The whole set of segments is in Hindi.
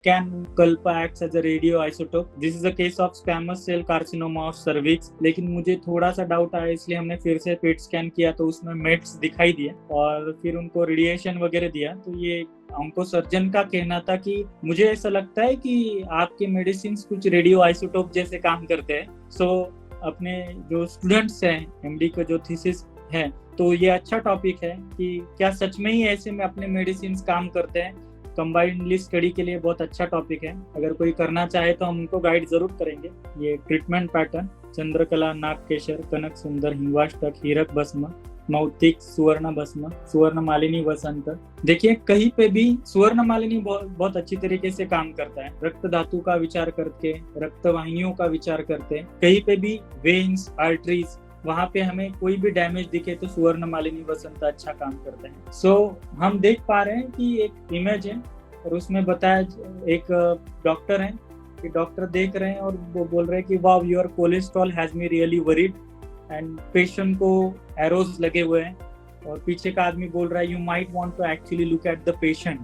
can culpa acts as a radioisotope. This is a case of squamous cell carcinoma of cervix. लेकिन मुझे थोड़ा सा डाउट आया, इसलिए हमने फिर से पेट स्कैन किया तो उसमें मेट्स दिखाई दिए और फिर उनको रेडिएशन वगैरह दिया। तो ये हमको सर्जन का कहना था कि मुझे ऐसा लगता है कि आपके मेडिसिन कुछ रेडियो आइसोटोप जैसे काम करते हैं। सो अपने जो स्टूडेंट्स हैं एमडी का जो थीसिस है, तो ये अच्छा टॉपिक है कि क्या सच में ही ऐसे में अपने मेडिसिन काम करते हैं। कंबाइंडली स्टडी के लिए बहुत अच्छा टॉपिक है, अगर कोई करना चाहे तो हम उनको गाइड जरूर करेंगे। ये ट्रीटमेंट पैटर्न चंद्रकला, नागकेशर, कनक सुंदर, हिंगवाष्टक, हीरक भस्म, मौतिक, सुवर्ण भस्म, सुवर्ण मालिनी वसंत। देखिए कहीं पे भी सुवर्ण मालिनी बहुत अच्छी तरीके से काम करता है। रक्त धातु का विचार करके, रक्त वाहिनियों का विचार करते, कहीं पे भी वेन्स, आर्टरीज, वहां पे हमें कोई भी डैमेज दिखे तो सुवर्ण मालिनी वसंत अच्छा काम करते हैं। सो हम देख पा रहे हैं कि एक इमेज है और उसमें बताया एक डॉक्टर है कि डॉक्टर देख रहे हैं और वो बोल रहे हैं कि wow your cholesterol has me really worried, and patient को एरोज लगे हुए हैं और पीछे का आदमी बोल रहा है you might want to actually look at the patient.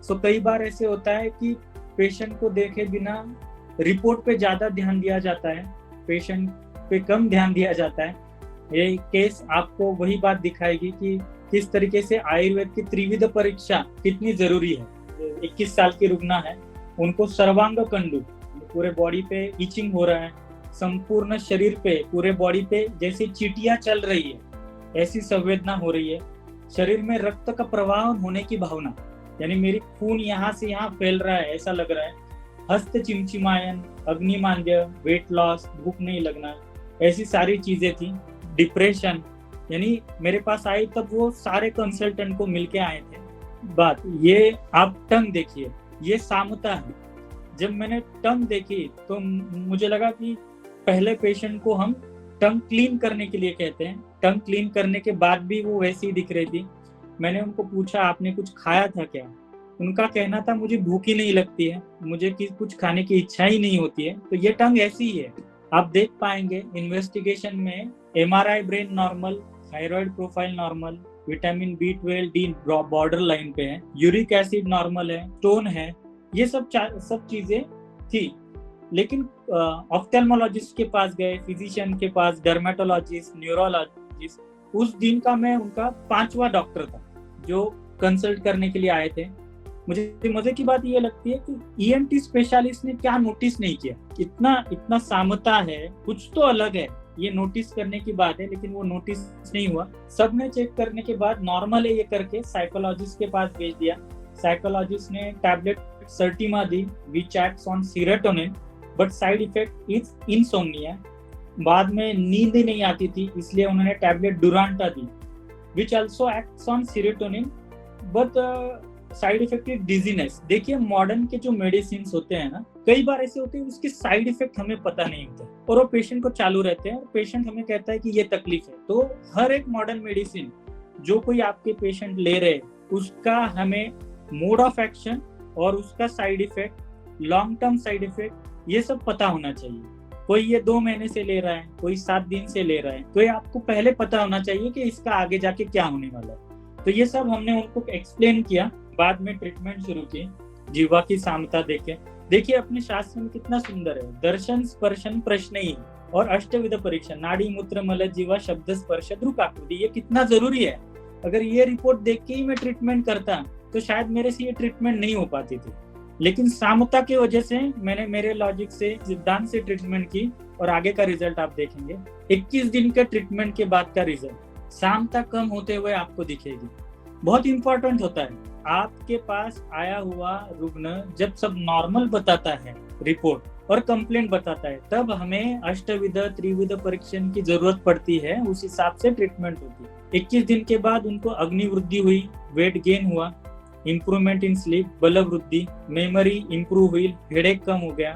So कई बार ऐसे होता है कि पेशेंट को देखे बिना रिपोर्ट पे ज्यादा ध्यान दिया जाता है, पेशेंट पे कम ध्यान दिया जाता है। ये केस आपको वही बात दिखाएगी कि किस तरीके से आयुर्वेद की त्रिविध परीक्षा कितनी जरूरी है। 21 साल की रुग्णा है, उनको सर्वांग कंडू, पूरे बॉडी पे इचिंग हो रहा है, संपूर्ण शरीर पे, पूरे बॉडी पे जैसे चींटियां चल रही है ऐसी संवेदना हो रही है। शरीर में रक्त का प्रवाह होने की भावना, यानी मेरी खून यहाँ से यहाँ फैल रहा है ऐसा लग रहा है। हस्त चिमचिमायन, अग्निमांद्य, वेट लॉस, भूख नहीं लगना, ऐसी सारी चीजें थी। डिप्रेशन, यानी मेरे पास आई तब वो सारे कंसल्टेंट को मिलके आए थे। बात ये, आप टंग देखिए, ये सामता है। जब मैंने टंग देखी तो मुझे लगा कि पहले पेशेंट को हम टंग क्लीन करने के लिए कहते हैं, टंग क्लीन करने के बाद भी वो वैसी ही दिख रही थी। मैंने उनको पूछा आपने कुछ खाया था क्या? उनका कहना था मुझे भूख ही नहीं लगती है, मुझे कुछ खाने की इच्छा ही नहीं होती है। तो ये टंग ऐसी ही है। आप देख पाएंगे इन्वेस्टिगेशन में MRI brain normal, thyroid profile normal, vitamin B12 D border line पे है, यूरिक एसिड नॉर्मल है, स्टोन है, ये सब चीजें थी। लेकिन ऑफ्थेल्मोलॉजिस्ट के पास गए, फिजिशियन के पास, डर्मेटोलॉजिस्ट, न्यूरोलॉजिस्ट, उस दिन का मैं उनका 5वां डॉक्टर था जो कंसल्ट करने के लिए आए थे। मुझे मजे की बात ये लगती है कि ईएनटी स्पेशलिस्ट ने क्या नोटिस नहीं किया। इतना सामता है, कुछ तो अलग है, ये नोटिस करने की बात है, लेकिन वो नोटिस नहीं हुआ। सबने चेक करने के बाद नॉर्मल है ये करके साइकोलॉजिस्ट के पास भेज दिया। साइकोलॉजिस्ट ने टैबलेट सर्टिमा दी which acts on serotonin, but side effect is insomnia. बाद में नींद ही नहीं आती थी, इसलिए उन्होंने टैबलेट डुरांटा दी which also acts on serotonin, but side effect is dizziness. देखिए मॉडर्न के जो मेडिसिन होते हैं ना, कई बार ऐसे होते हैं उसके साइड इफेक्ट हमें पता नहीं होते और वो पेशेंट को चालू रहते हैं और पेशेंट हमें कहता है कि ये तकलीफ है। तो हर एक मॉडर्न मेडिसिन जो कोई आपके पेशेंट ले रहे, उसका हमें मोड ऑफ एक्शन और उसका side effect, long term side effect, ये सब पता होना चाहिए। कोई ये 2 महीने से ले रहा है, कोई 7 दिन से ले रहा है, तो ये आपको पहले पता होना चाहिए कि इसका आगे जाके क्या होने वाला है। तो ये सब हमने उनको एक्सप्लेन किया, बाद में ट्रीटमेंट शुरू की। जीवा की सामता देखे, देखिए अपने शास्त्र में कितना सुंदर है, दर्शन स्पर्शन प्रश्न ही और अष्टविध परीक्षा, नाड़ी मूत्र मल जीवा शब्द स्पर्श दृक आकृति, ये कितना जरूरी है। अगर ये रिपोर्ट देख के ही मैं ट्रीटमेंट करता तो शायद मेरे से ये ट्रीटमेंट नहीं हो पाती थी, लेकिन सामता की वजह से मैंने मेरे लॉजिक से, सिद्धांत से ट्रीटमेंट की और आगे का रिजल्ट आप देखेंगे। 21 दिन के ट्रीटमेंट के बाद का रिजल्ट सामता कम होते हुए आपको दिखेगी। बहुत इंपॉर्टेंट होता है, आपके पास आया हुआ रुग्ण जब सब नॉर्मल बताता है रिपोर्ट और कंप्लेंट बताता है, तब हमें अष्टविध त्रिविध परीक्षण की जरूरत पड़ती है, उस हिसाब से ट्रीटमेंट होती है। 21 दिन के बाद उनको अग्नि वृद्धि हुई, वेट गेन हुआ, इंप्रूवमेंट इन स्लीप, बल वृद्धि, मेमोरी इंप्रूव हुई, हेडेक कम हो गया।